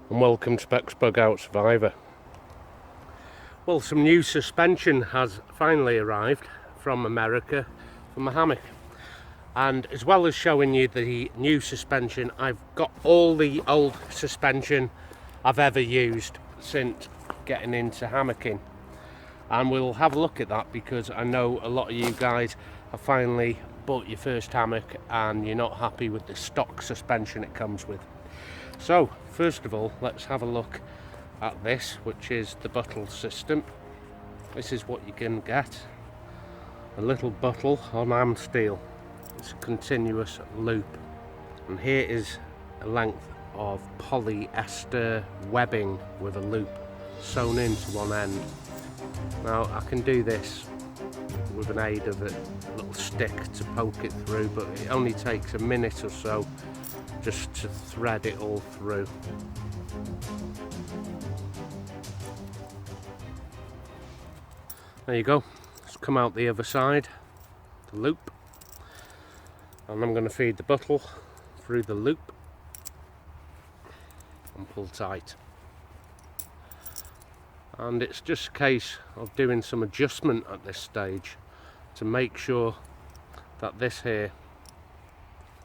and welcome to bexbugoutsurvivor. Well, some new suspension has finally arrived from America for my hammock, and as well as showing you the new suspension, I've got all the old suspension I've ever used since getting into hammocking, and we'll have a look at that because I know a lot of you guys have finally bought your first hammock and you're not happy with the stock suspension it comes with. So first of all, let's have a look at this, which is the bottle system. This is what you can get: a little bottle on arm steel. It's a continuous loop, and here is a length of polyester webbing with a loop sewn into one end. Now I can do this with an aid of a little stick to poke it through, but it only takes a minute or so just to thread it all through. There you go. Let's come out the other side, the loop, and I'm going to feed the bottle through the loop and pull tight. And it's just a case of doing some adjustment at this stage to make sure that this here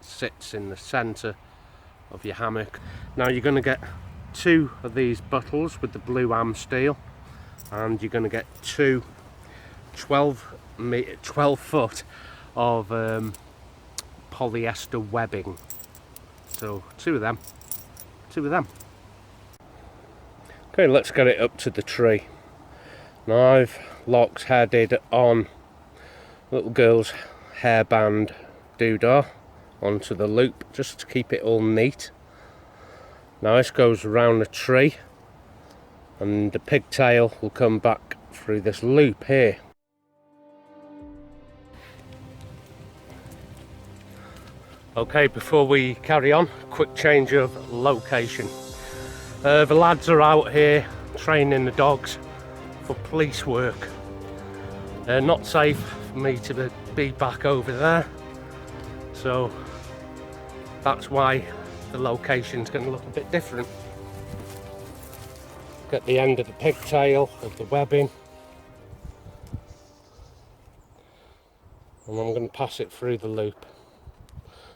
sits in the center of your hammock. Now you're going to get 2 of these bottles with the blue arm steel, and you're going to get 2 12 foot of polyester webbing. So 2 of them. Okay, let's get it up to the tree. Now I've locked headed on little girl's hairband doodah onto the loop just to keep it all neat. Now this goes around the tree and the pigtail will come back through this loop here. Okay, before we carry on, quick change of location. The lads are out here training the dogs for police work. Not safe for me to be back over there, so that's why the location's going to look a bit different. Get the end of the pigtail of the webbing, and I'm going to pass it through the loop.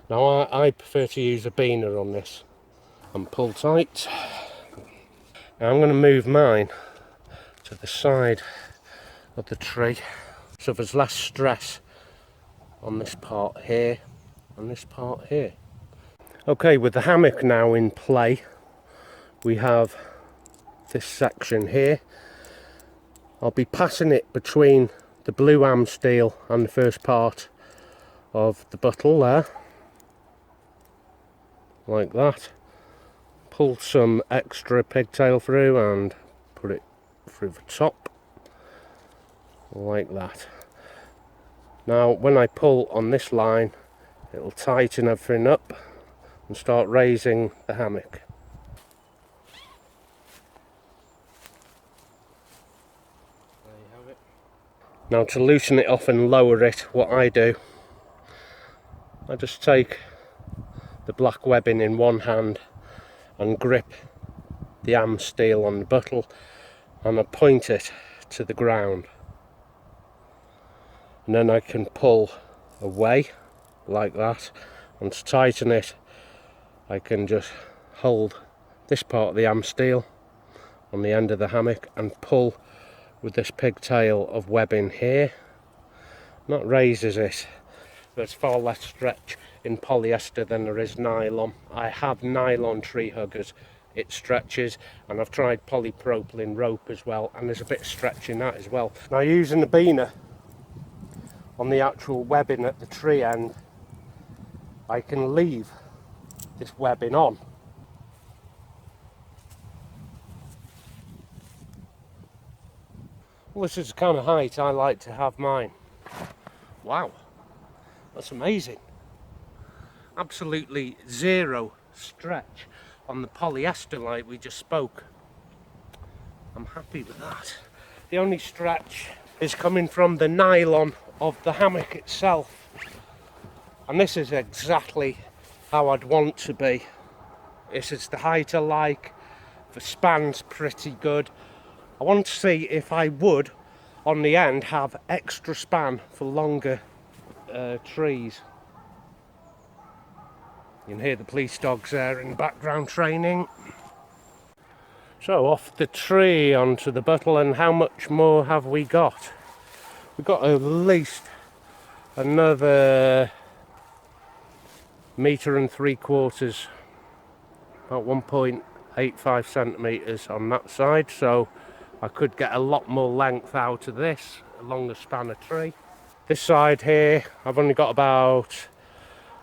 Now I prefer to use a beaner on this and pull tight. Now I'm going to move mine to the side of the tree so there's less stress on this part here and this part here. Okay, with the hammock now in play, we have this section here. I'll be passing it between the blue arm steel and the first part of the bottle there, like that. Pull some extra pigtail through and put it through the top, like that. Now when I pull on this line, it'll tighten everything up and start raising the hammock. There you have it. Now to loosen it off and lower it, what I do, I just take the black webbing in one hand and grip the arm steel on the bottle, and I point it to the ground, and then I can pull away like that, and to tighten it I can just hold this part of the arm steel on the end of the hammock and pull with this pigtail of webbing here, and that raises it. There's far less stretch in polyester than there is nylon. I have nylon tree huggers, it stretches, and I've tried polypropylene rope as well, and there's a bit of stretch in that as well. Now using the beaner on the actual webbing at the tree end, I can leave this webbing on. Well, this is the kind of height I like to have mine. Wow, that's amazing. Absolutely zero stretch on the polyester like we just spoke. I'm happy with that. The only stretch is coming from the nylon of the hammock itself, and this is exactly how I'd want to be. This is the height I like, The span's pretty good. I want to see if I would, on the end, have extra span for longer trees. You can hear the police dogs there in the background training. So off the tree onto the buttle, and how much more have we got? We've got at least another 1.75 meters, about 1.85 centimeters on that side, so I could get a lot more length out of this along the span of tree. This side here, I've only got about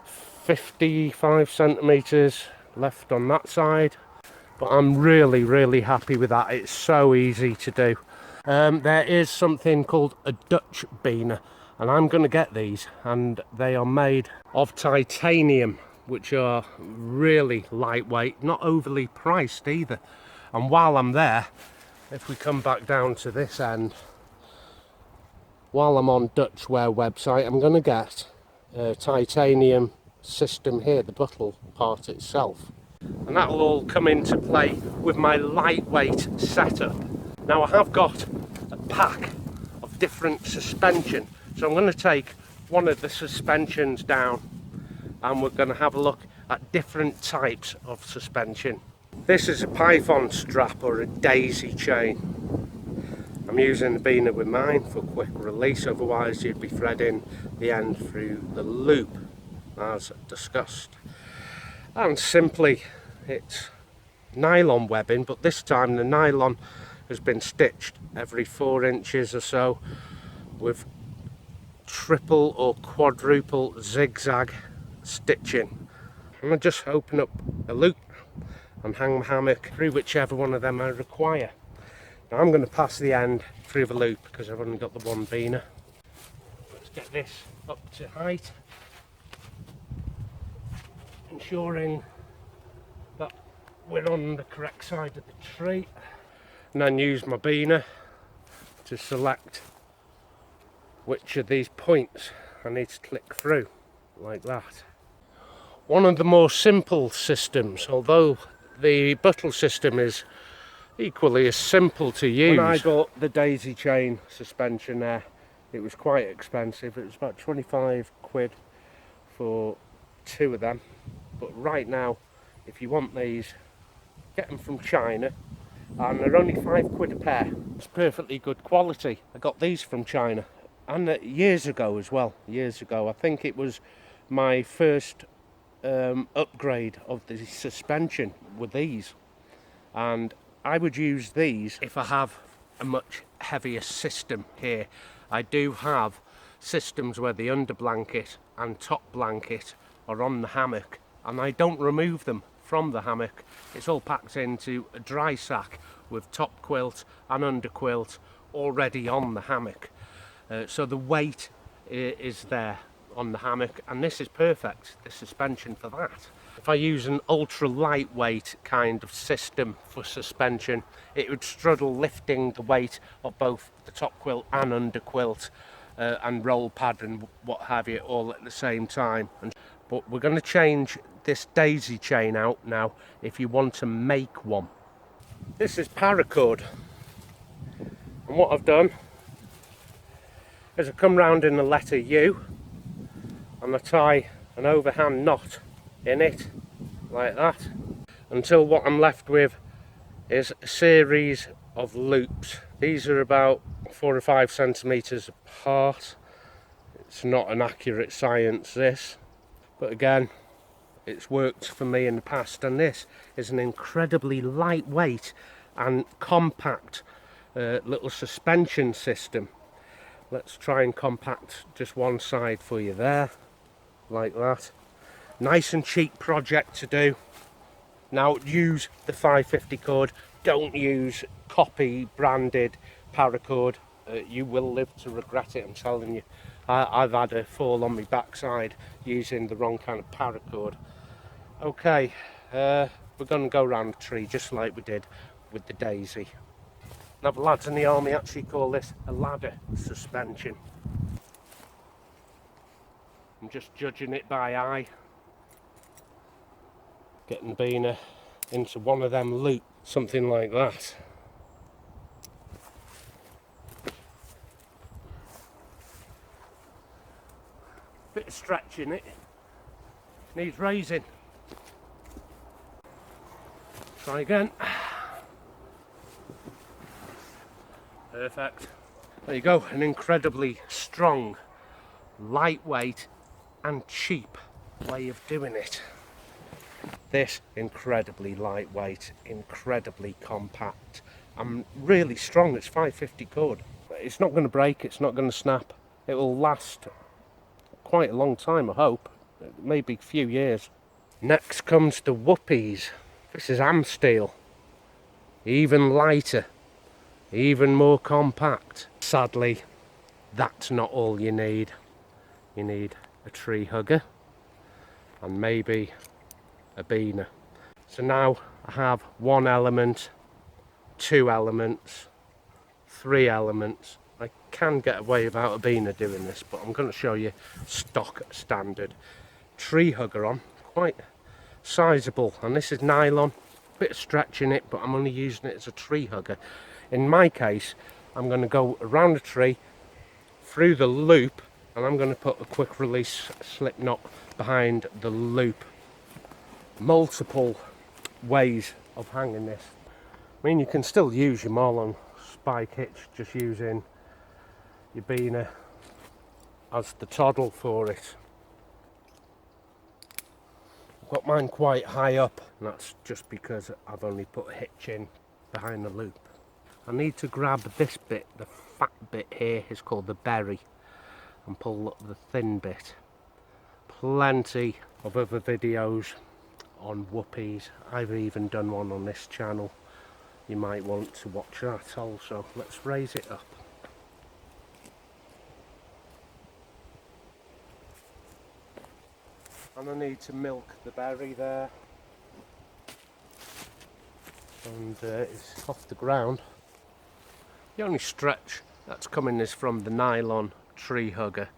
55 centimeters left on that side, but I'm really happy with that. It's so easy to do. There is something called a Dutch beaner, and I'm going to get these, and they are made of titanium, which are really lightweight, not overly priced either. And while I'm there, if we come back down to this end, while I'm on Dutchware website, I'm going to get a titanium system here, the buttle part itself, and that will all come into play with my lightweight setup. Now I have got a pack of different suspension, so I'm going to take one of the suspensions down and we're going to have a look at different types of suspension. This is a python strap or a daisy chain. I'm using the beaner with mine for quick release, otherwise you'd be threading the end through the loop as discussed. And simply it's nylon webbing, but this time the nylon has been stitched every 4 inches or so with triple or quadruple zigzag stitching. I'm going to just open up a loop and hang my hammock through whichever one of them I require. Now I'm going to pass the end through the loop because I've only got the one beaner. Let's get this up to height, ensuring that we're on the correct side of the tree, and then use my beaner to select which of these points I need to click through, like that. One of the more simple systems, although the buttle system is equally as simple to use. When I bought the daisy chain suspension there, it was quite expensive. It was about 25 quid for 2 of them, but right now if you want these, get them from China, and they're only 5 quid a pair. It's perfectly good quality. I got these from China, and years ago as well. Years ago, I think it was my first upgrade of the suspension with these, and I would use these if I have a much heavier system here. I do have systems where the under blanket and top blanket are on the hammock, and I don't remove them from the hammock. It's all packed into a dry sack with top quilt and under quilt already on the hammock, so the weight is there on the hammock, and this is perfect, the suspension for that. If I use an ultra lightweight kind of system for suspension, it would struggle lifting the weight of both the top quilt and under quilt and roll pad and what have you all at the same time. But we're going to change this daisy chain out now if you want to make one. This is paracord, and what I've done is I come round in the letter U and I tie an overhand knot in it like that until what I'm left with is a series of loops. These are about 4 or 5 centimeters apart. It's not an accurate science, this, but again, it's worked for me in the past, and this is an incredibly lightweight and compact little suspension system. Let's try and compact just one side for you there, like that. Nice and cheap project to do. Now use the 550 cord, don't use copy branded paracord. You will live to regret it, I'm telling you. I've had a fall on my backside using the wrong kind of paracord. Okay, we're going to go around the tree just like we did with the daisy. Now the lads in the army actually call this a ladder suspension. I'm just judging it by eye. Getting the beaner into one of them loops. something like that. Bit of stretch in it, needs raising. Try again. Perfect. There you go, an incredibly strong, lightweight and cheap way of doing it. This incredibly lightweight, incredibly compact and really strong. It's 550 cord. It's not going to break, it's not going to snap. It will last quite a long time, I hope. Maybe a few years. Next comes the Whoopies. This is ham steel. Even lighter, even more compact. Sadly, that's not all you need. You need a tree hugger and maybe a beaner. So now I have 1 element, 2 elements, 3 elements. I can get away without a beaner doing this, but I'm going to show you stock standard tree hugger on. Quite sizable, and this is nylon. Bit of stretch in it, but I'm only using it as a tree hugger. In my case, I'm going to go around the tree, through the loop, and I'm going to put a quick release slip knot behind the loop. Multiple ways of hanging this. I mean, you can still use your marlon spike hitch, just using your beaner as the toddle for it. I've got mine quite high up, and that's just because I've only put a hitch in behind the loop. I need to grab this bit, the fat bit here is called the berry, and pull up the thin bit. Plenty of other videos on Whoopies. I've even done one on this channel. You might want to watch that also. Let's raise it up. And I need to milk the berry there. And it's off the ground. The only stretch that's coming is from the nylon tree hugger.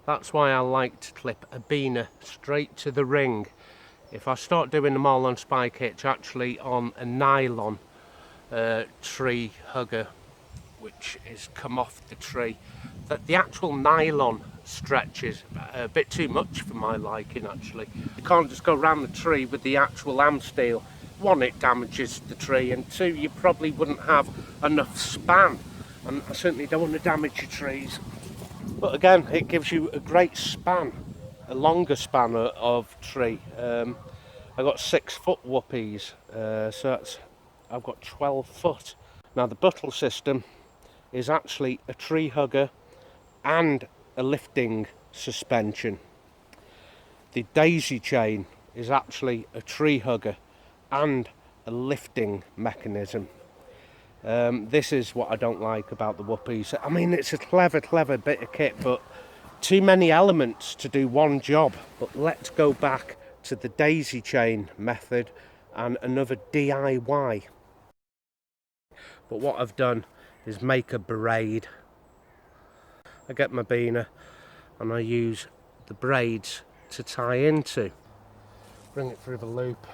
That's why I like to clip a beaner straight to the ring. If I start doing the marlon spike hitch actually on a nylon tree hugger, which is come off the tree, that the actual nylon stretches a bit too much for my liking actually. You can't just go around the tree with the actual ham steel. 1, it damages the tree, and 2, you probably wouldn't have enough span, and I certainly don't want to damage your trees. But again, it gives you a great span, a longer span of tree. I've got 6-foot Whoopies, so that's, I've got 12 foot. Now the buttle system is actually a tree hugger and a lifting suspension. The daisy chain is actually a tree hugger and a lifting mechanism. This is what I don't like about the Whoopies. I mean, it's a clever bit of kit, but too many elements to do one job. But let's go back to the daisy chain method and another DIY. But what I've done is make a braid. I get my beaner and I use the braids to tie into. Bring it through the loop,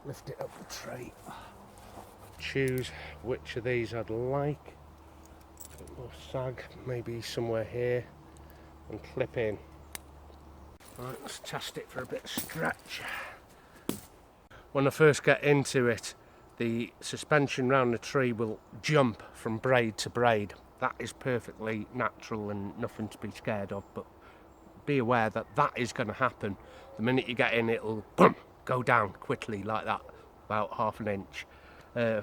lift it up the tree, choose which of these I'd like, a bit more sag, maybe somewhere here, and clip in. Right, let's test it for a bit of stretch. When I first get into it, the suspension round the tree will jump from braid to braid. That is perfectly natural and nothing to be scared of, but be aware that that is going to happen. The minute you get in, it'll boom, go down quickly like that, about ½ an inch.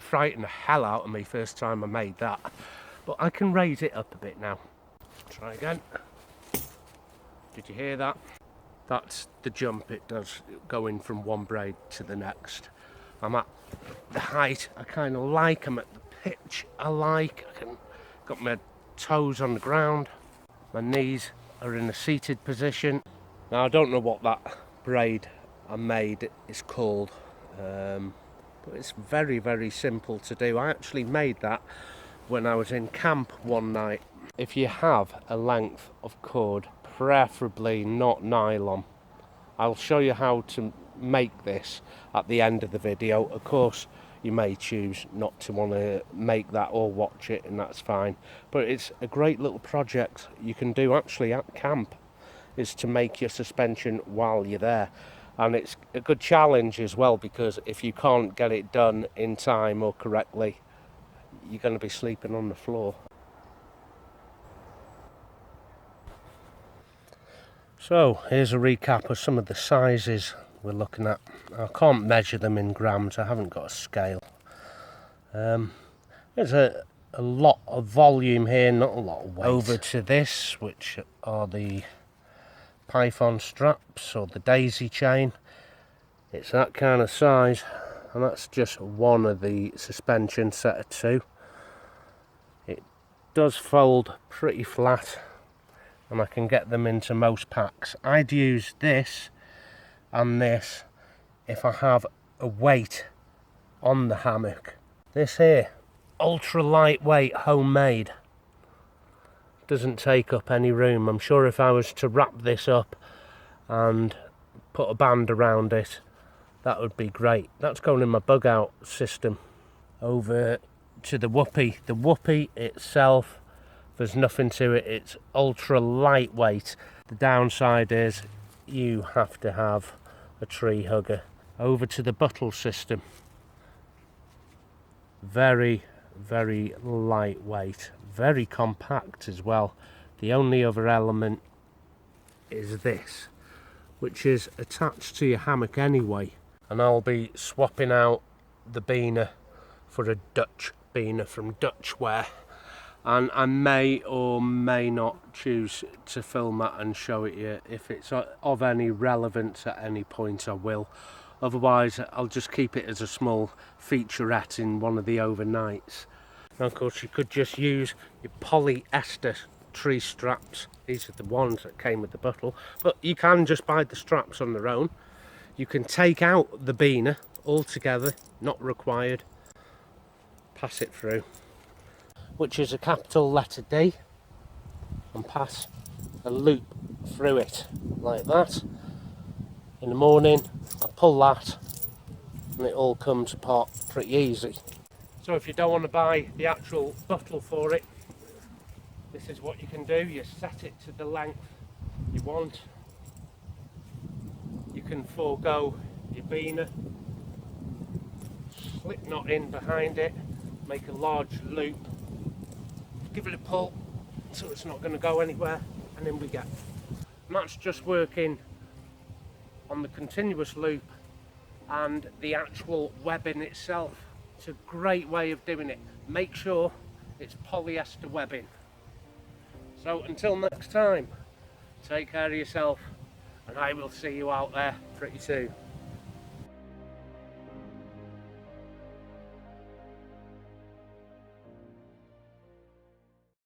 Frightened the hell out of me first time I made that, but I can raise it up a bit now. Try again. Did you hear that? That's the jump it does, going from one braid to the next. I'm at the height I kind of like, I'm at the pitch I like, got my toes on the ground, my knees are in a seated position. Now I don't know what that braid I made is called, but it's very simple to do. I actually made that when I was in camp one night. If you have a length of cord, preferably not nylon, I'll show you how to make this at the end of the video. Of course, you may choose not to want to make that or watch it, and that's fine. But it's a great little project you can do actually at camp, is to make your suspension while you're there. And it's a good challenge as well, because if you can't get it done in time or correctly, you're going to be sleeping on the floor. So here's a recap of some of the sizes we're looking at. I can't measure them in grams, I haven't got a scale. There's a lot of volume here, not a lot of weight. Over to this, which are the python straps or the daisy chain. It's that kind of size, and that's just one of the suspension set of two. It does fold pretty flat, and I can get them into most packs. I'd use this and this if I have a weight on the hammock. This here, ultra lightweight, homemade, doesn't take up any room. I'm sure if I was to wrap this up and put a band around it, that would be great. That's going in my bug out system. Over to the Whoopie. The Whoopie itself, there's nothing to it. It's ultra lightweight. The downside is you have to have a tree hugger. Over to the bottle system. Very, very lightweight. Very compact as well. The only other element is this, which is attached to your hammock anyway. And I'll be swapping out the beaner for a Dutch beaner from Dutchware. And I may or may not choose to film that and show it you. If it's of any relevance at any point, I will. Otherwise, I'll just keep it as a small featurette in one of the overnights. Now, of course, you could just use your polyester tree straps. These are the ones that came with the bottle. But you can just buy the straps on their own. You can take out the beaner altogether, not required. Pass it through, which is a capital letter D, and pass a loop through it like that. In the morning I pull that and it all comes apart pretty easy. So if you don't want to buy the actual bottle for it, this is what you can do. You set it to the length you want. You can forego your beaner, slip knot in behind it, make a large loop, give it a pull so it's not going to go anywhere, and in we go. And that's just working on the continuous loop and the actual webbing itself. It's a great way of doing it. Make sure it's polyester webbing. So until next time, take care of yourself, and I will see you out there pretty soon.